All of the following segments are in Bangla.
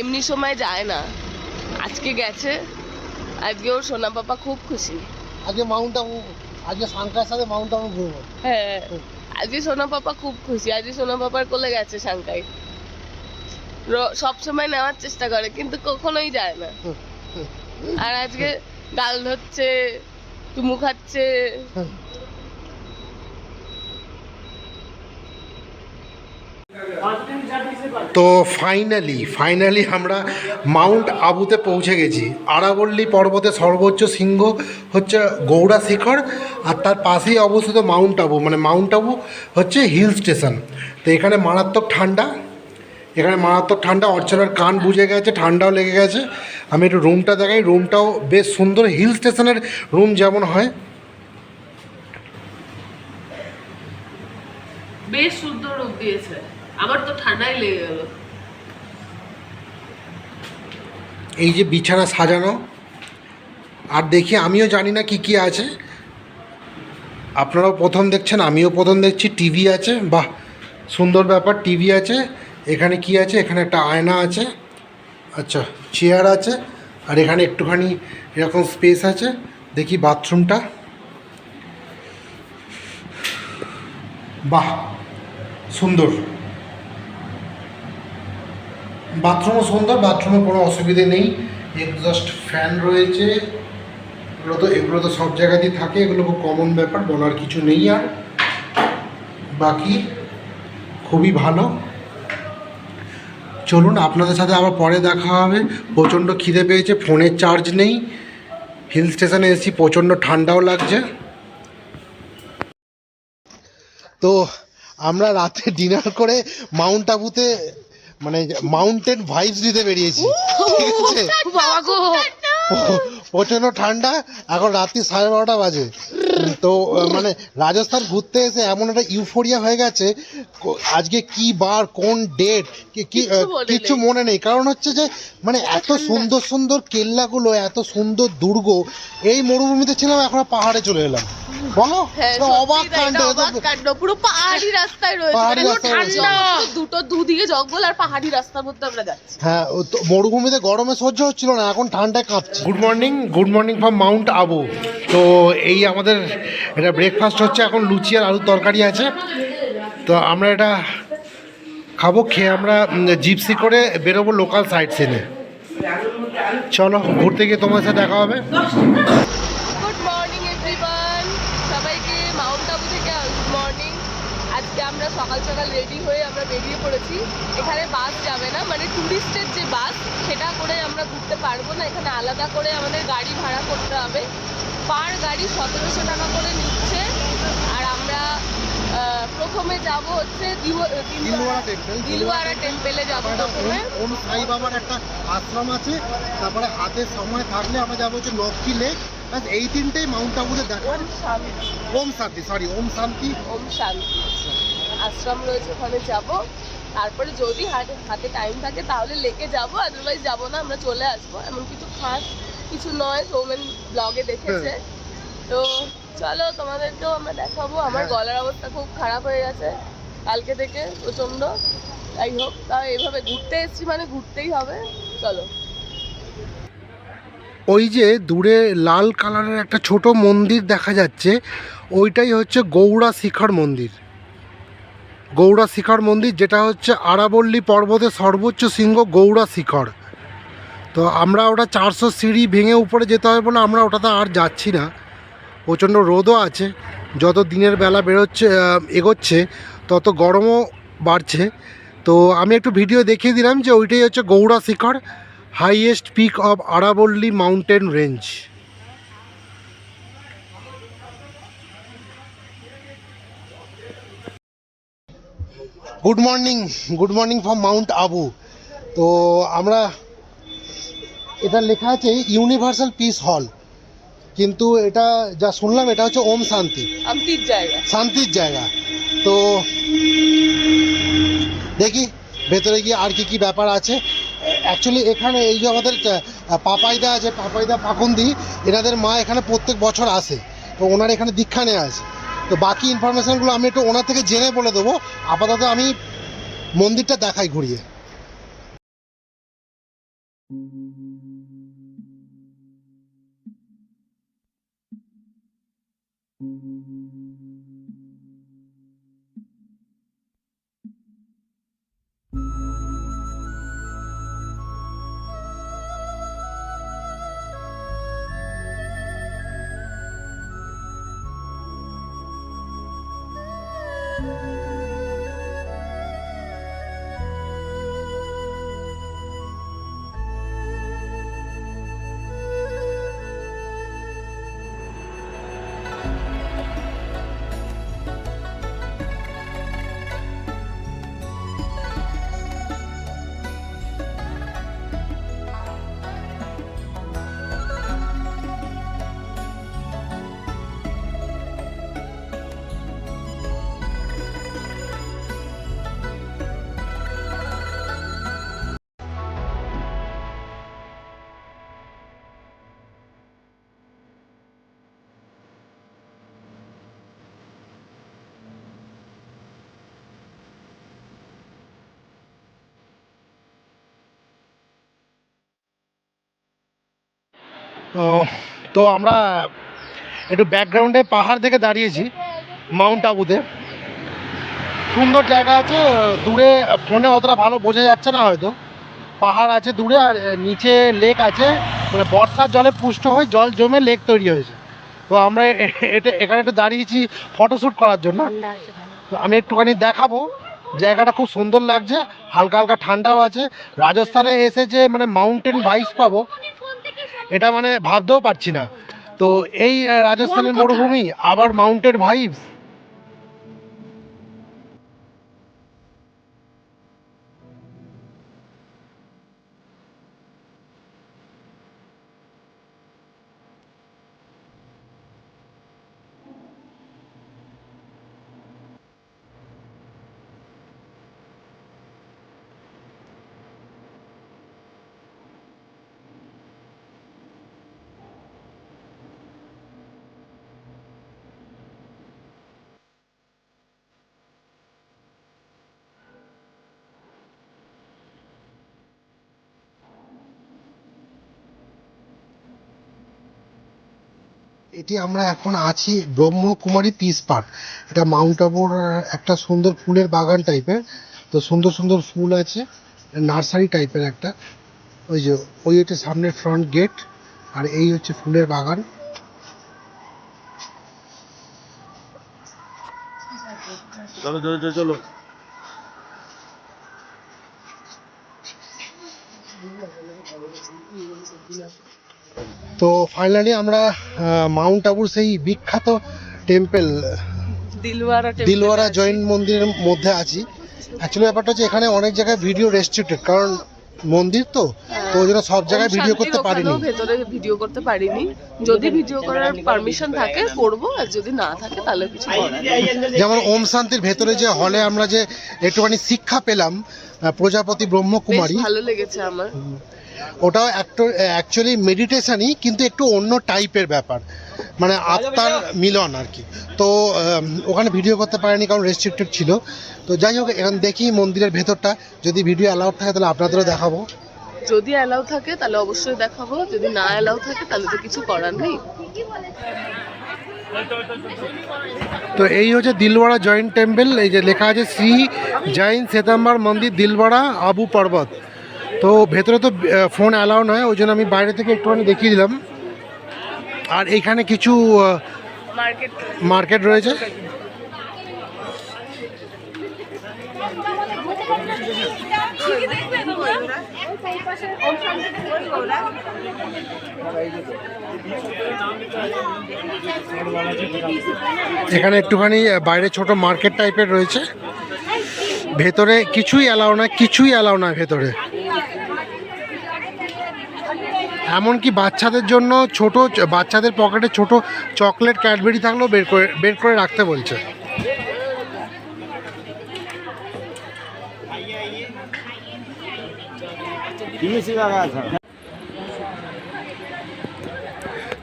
এমনি সময় যায় না, আজকে গেছে। আজকে ওর সোনা পাপা খুব খুশি। আজকে মাউন্ট আবু, আজকে সাংকার সাথে মাউন্ট আবু ঘুরবো। হ্যাঁ, আজকে সোনা পাপা খুব খুশি। আজকে সোনা পাপার কোলে গেছে সাংকাই। সব সময় নেওয়ার চেষ্টা করে কিন্তু কখনোই যায় না। আর আজকে গাল ধরছে, চুমু খাচ্ছে। তো ফাইনালি আমরা মাউন্ট আবুতে পৌঁছে গেছি। আরাবল্লী পর্বতের সর্বোচ্চ শৃঙ্গ হচ্ছে গৌড়া শিখর, আর তার পাশেই অবস্থিত মাউন্ট আবু। মানে মাউন্ট আবু হচ্ছে হিল স্টেশন। তো এখানে মারাত্মক ঠান্ডা, অর্চনার কান বুঝে গেছে, ঠান্ডাও লেগে গেছে। আমি একটু রুমটা দেখাই, রুমটাও বেশ সুন্দর, হিল স্টেশনের রুম যেমন হয়। বেশ সুন্দর রূপ দিয়েছে, আমার তো ঠান্ডাই লেগে গেল। এই যে বিছানা সাজানো, আর দেখি আমিও জানি না কি কি আছে, আপনারাও প্রথম দেখছেন, আমিও প্রথম দেখছি। টিভি আছে, বাহ সুন্দর ব্যাপার, টিভি আছে। এখানে কি আছে? এখানে একটা আয়না আছে, আচ্ছা চেয়ার আছে, আর এখানে একটুখানি এরকম স্পেস আছে। দেখি বাথরুমটা, বাহ সুন্দর, বাথরুমও সুন্দর, বাথরুমে কোনো অসুবিধে নেই। এক্সস্ট ফ্যান রয়েছে, এগুলো তো সব জায়গাতেই থাকে, এগুলো খুব কমন ব্যাপার, বলার কিছু নেই। আর বাকি খুবই ভালো। চলুন আপনাদের সাথে আবার পরে দেখা হবে। প্রচণ্ড খিদে পেয়েছে, ফোনের চার্জ নেই, হিল স্টেশনে এসেছি, প্রচণ্ড ঠান্ডাও লাগছে। তো আমরা রাতে ডিনার করে মাউন্ট আবুতে মানে মাউন্টেন ভাইবস দিতে বেরিয়েছি, ঠিক আছে? প্রচণ্ড ঠান্ডা, এখন রাত্রি 12:30 বাজে। তো মানে রাজস্থান ঘুরতে এসে এমন একটা ইউফোরিয়া হয়ে গেছে, আজকে কি বার, কোন ডেট কিচ্ছু মনে নেই। কারণ হচ্ছে যে মানে এত সুন্দর সুন্দর কেল্লাগুলো, এত সুন্দর দুর্গ, এই মরুভূমিতে ছিলাম, এখন পাহাড়ে চলে এলাম। বলো, অবাক কাণ্ড, পুরো পাহাড়ি রাস্তায় রয়েছে, দুদিকে জঙ্গল আর পাহাড়ি রাস্তার মধ্যে আমরা যাচ্ছি। হ্যাঁ, মরুভূমিতে গরমে সহ্য হচ্ছিল না, এখন ঠান্ডায় কাঁপছে। Good morning from Mount Abu. তো এই আমাদের এটা ব্রেকফাস্ট হচ্ছে, এখন লুচি আর আলুর তরকারি আছে। তো আমরা এটা খাবো, খেয়ে আমরা জিপসি করে বেরোবো লোকাল সাইট সিনে। চলো, ঘুরতে গিয়ে তোমার সাথে দেখা হবে। গুড মর্নিং এভরিওয়ান, সবাইকে মাউন্ট আবু থেকে গুড মর্নিং। আজকে আমরা সকাল সকাল রেডি হয়ে আমরা বেরিয়ে পড়েছি। এখানে বাস যাবে না, মানে ট্যুরিস্টের যে বাস সেটা করে আমরা ঘুরতে পারবো না। এখানে আলাদা করে আমাদের গাড়ি ভাড়া করতে হবে। পার গাড়ি 1700 টাকা করে নিচ্ছে। আর আমরা প্রথমে যাব হচ্ছে দিলওয়ারা টেম্পেলে যাব। প্রথমে ওম সাই বাবার একটা আশ্রম আছে, তারপরে হাতে সময় থাকলে আমরা যাবো হচ্ছে লক্ষ্মী লেক। এই তিনটেই মাউন্ট আবুতে দেখা। ওম শান্তি আশ্রম রয়েছে, ওখানে যাব। তারপরে যদি হাতে টাইম থাকে তাহলে লেকে যাব, আদারওয়াইজ যাব না, আমরা চলে আসবো। এমন কিছু খাস কিছু নয়, সৌমেন ব্লগে দেখেছে। তো চলো, তোমাদেরকেও আমরা দেখাবো। আমার গলার অবস্থা খুব খারাপ হয়ে গেছে কালকে থেকে প্রচন্ড। যাই হোক, তাও এইভাবে ঘুরতে এসেছি মানে ঘুরতেই হবে। চলো। ওই যে দূরে লাল কালারের একটা ছোট মন্দির দেখা যাচ্ছে, ওইটাই হচ্ছে গৌড়া শিখর মন্দির, যেটা হচ্ছে আরাবল্লী পর্বতের সর্বোচ্চ শৃঙ্গ গৌড়া শিখর। তো আমরা ওটা 400 সিঁড়ি ভেঙে উপরে যেতে হয় বলে আমরা ওটাতে আর যাচ্ছি না। প্রচণ্ড রোদও আছে, যত দিনের বেলা এগোচ্ছে তত গরমও বাড়ছে। তো আমি একটু ভিডিও দেখিয়ে দিলাম যে ওইটাই হচ্ছে Guru Shikhar, highest peak of আরাবল্লী mountain range. Good morning from Mount Abu. তো আমরা, এটা লেখা আছে ইউনিভার্সাল পিস হল, কিন্তু এটা যা শুনলাম এটা হচ্ছে ওম শান্তির জায়গা। তো দেখি ভেতরে গিয়ে আর কি ব্যাপার আছে। অ্যাকচুয়ালি এখানে এই যে আমাদের পাপাইদা আছে, পাকুন্দি, এনাদের মা এখানে প্রত্যেক বছর আসে, তো ওনার এখানে দীক্ষা নেওয়া আছে। তো বাকি ইনফরমেশানগুলো আমি একটু ওনার থেকে জেনে বলে দেবো। আপাতত আমি মন্দিরটা দেখাই ঘুরিয়ে। তো আমরা একটু ব্যাকগ্রাউন্ডে পাহাড় থেকে দাঁড়িয়েছি মাউন্ট আবুতে। সুন্দর জায়গা আছে, দূরে ফোনে অতটা ভালো বোঝা যাচ্ছে না হয়তো। পাহাড় আছে দূরে, আর নিচে লেক আছে, মানে বর্ষার জলে পুষ্ট হয়ে জল জমে লেক তৈরি হয়েছে। তো আমরা এখানে একটু দাঁড়িয়েছি ফটোশ্যুট করার জন্য। তো আমি একটুখানি দেখাবো, জায়গাটা খুব সুন্দর লাগছে, হালকা হালকা ঠান্ডাও আছে। রাজস্থানে এসে যে মানে মাউন্টেন ভাইবস পাবো এটা মানে ভাবতেও পারছি না। তো এই রাজস্থানের মরুভূমি আবার মাউন্টেন ভাইবস। এটি আমরা এখন আছি ব্রহ্মকুমারী পিস পার্ক। এটা মাউন্ট আবুর একটা সুন্দর ফুলের বাগান টাইপের। তো সুন্দর সুন্দর ফুল আছে, নার্সারি টাইপের একটা। ওই যে ওই হচ্ছে সামনের ফ্রন্ট গেট, আর এই হচ্ছে ফুলের বাগান। চলো চলো চলো চলো। তো ফাইনালি আমরা মাউন্ট আবুর সেই বিখ্যাত টেম্পল দিলওয়ারা জৈন মন্দিরের মধ্যে আছি। অ্যাকচুয়ালি ব্যাপারটা হচ্ছে এখানে অনেক জায়গায় ভিডিও রেস্ট্রিক্টেড, কারণ মন্দির তো ওই জন্য সব জায়গায় ভিডিও করতে পারিনি। ভেতরে ভিডিও করতে পারিনি, যদি ভিডিও করার পারমিশন থাকে করব, আর যদি না থাকে তাহলে কিছু করার নেই। যেমন ওম শান্তির ভেতরে যে হলে আমরা যে একটুখানি শিক্ষা পেলাম প্রজাপতি ব্রহ্মকুমারী, ভালো লেগেছে আমার। ওটাও অ্যাকচুয়ালি মেডিটেশনই, কিন্তু একটু অন্য টাইপের ব্যাপার, মানে আত্মার মিলন আর কি। তো ওখানে ভিডিও করতে পারিনি কারণ রেস্ট্রিক্টেড ছিল। তো যাই হোক, এখন দেখি মন্দিরের ভেতরটা, যদি ভিডিও অ্যালাউড থাকে তাহলে আপনাদেরও দেখাবো। যদি অ্যালাউ থাকে তাহলে অবশ্যই দেখাবো, যদি না অ্যালাউ থাকে তাহলে তো কিছু করার নেই। তো এই হচ্ছে দিলওয়ারা জৈন টেম্পল। এই যে লেখা আছে শ্রী জৈন শ্বেতাম্বর মন্দির দিলওয়ারা আবু পর্বত। তো ভেতরে তো ফোন অ্যালাউ নয়, ওই জন্য আমি বাইরে থেকে একটুখানি দেখিয়ে দিলাম। আর এইখানে কিছু মার্কেট রয়েছে। এখানে একটুখানি বাইরে ছোট মার্কেট টাইপের রয়েছে। ভেতরে কিছুই অ্যালাউ না ভেতরে। এমনকি বাচ্চাদের জন্য বাচ্চাদের পকেটে ছোট চকলেট ক্যাডবেরি থাকলেও বের করে রাখতে বলছে।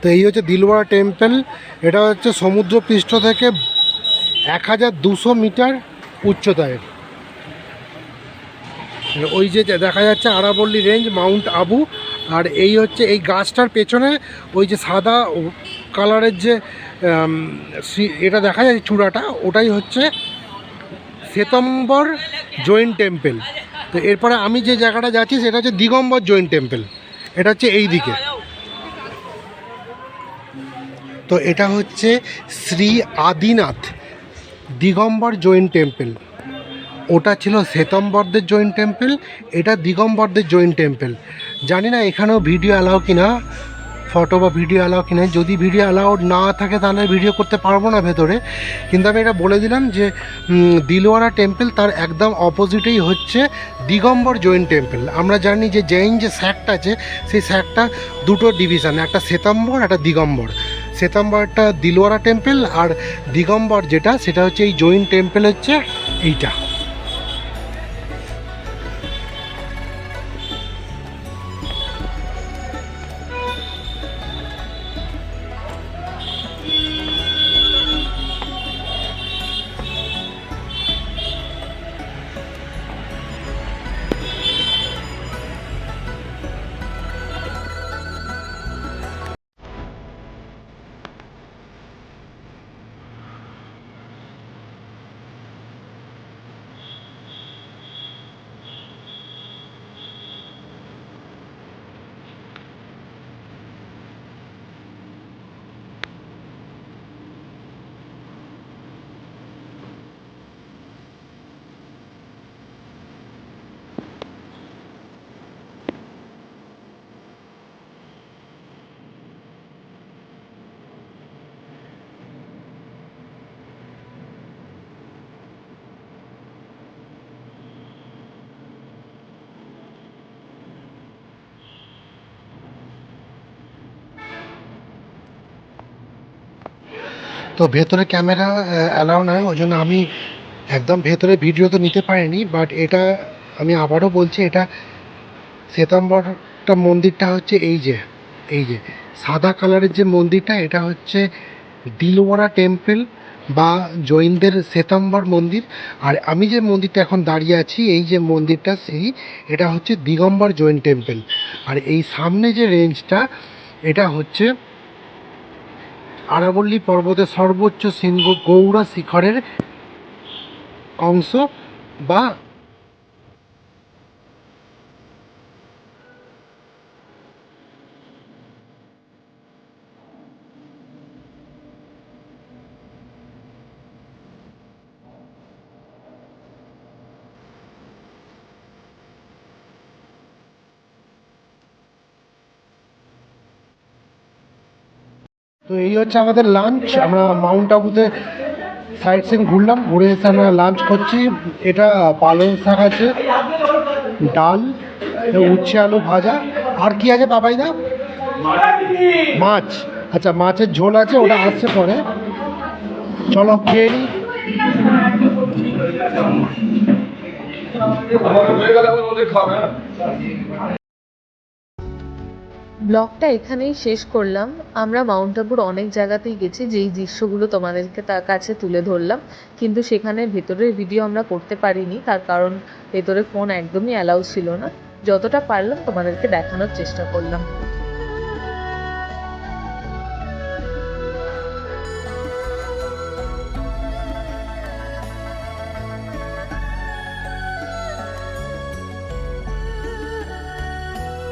তো এই হচ্ছে দিলওয়ারা টেম্পল। এটা হচ্ছে সমুদ্রপৃষ্ঠ থেকে 1200 মিটার উচ্চতায়। ওই যে দেখা যাচ্ছে আরাবল্লী রেঞ্জ, মাউন্ট আবু। আর এই হচ্ছে এই গাছটার পেছনে ওই যে সাদা কালারের যে এটা দেখা যায় চূড়াটা, ওটাই হচ্ছে শ্বেতম্বর জৈন টেম্পল। তো এরপরে আমি যে জায়গাটা যাচ্ছি সেটা হচ্ছে দিগম্বর জৈন টেম্পল, এটা হচ্ছে এই দিকে। তো এটা হচ্ছে শ্রী আদিনাথ দিগম্বর জৈন টেম্পল। ওটা ছিল শ্বেতম্বরদের জৈন টেম্পল, এটা দিগম্বরদের জৈন টেম্পল। জানি না এখানেও ভিডিও অ্যালাও কিনা, ফটো বা ভিডিও অ্যালাও কিনা। যদি ভিডিও অ্যালাউড না থাকে তাহলে ভিডিও করতে পারবো না ভেতরে, কিন্তু আমি এটা বলে দিলাম যে দিলওয়ারা টেম্পল তার একদম অপোজিটেই হচ্ছে দিগম্বর জৈন টেম্পল। আমরা জানি যে জৈন যে স্যাক্ট আছে সেই স্যাক্টটা দুটো ডিভিশন, একটা শ্বেতাম্বর একটা দিগম্বর। শ্বেতাম্বরটা দিলওয়ারা টেম্পল, আর দিগম্বর যেটা সেটা হচ্ছে এই জৈন টেম্পল হচ্ছে এইটা। তো ভেতরে ক্যামেরা অ্যালাউ নয়, ওই জন্য আমি একদম ভেতরে ভিডিও তো নিতে পারিনি। বাট এটা আমি আবারও বলছি, এটা শ্বেতাম্বরটা মন্দিরটা হচ্ছে এই যে সাদা কালারের যে মন্দিরটা, এটা হচ্ছে দিলওয়ারা টেম্পল বা জৈনদের শ্বেতাম্বর মন্দির। আর আমি যে মন্দিরটা এখন দাঁড়িয়ে আছি, এই যে মন্দিরটা এটা হচ্ছে দিগম্বর জৈন টেম্পল। আর এই সামনে যে রেঞ্জটা, এটা হচ্ছে আরাবল্লী পর্বতের সর্বোচ্চ শৃঙ্গ গৌড়া শিখরের অংশ বা তো এই হচ্ছে আমাদের লাঞ্চ। আমরা মাউন্ট আবুতে সাইট সিন ঘুরলাম, ঘুরে এসে আমরা লাঞ্চ করছি। এটা পালং শাক আছে, ডাল, উচ্ছে আলু ভাজা, আর কি আছে বাবাইদা? মাছ। আচ্ছা, মাছের ঝোল আছে, ওটা আসছে পরে। চলো খেয়ে নিই। ব্লগটা এখানেই শেষ করলাম। আমরা মাউন্ট আবুর অনেক জায়গাতেই গেছি, যেই দৃশ্যগুলো তোমাদেরকে তার কাছে তুলে ধরলাম, কিন্তু সেখানে ভেতরের ভিডিও আমরা করতে পারিনি, তার কারণ ভেতরে ফোন একদমই অ্যালাউ ছিল না। যতটা পারলাম তোমাদেরকে দেখানোর চেষ্টা করলাম।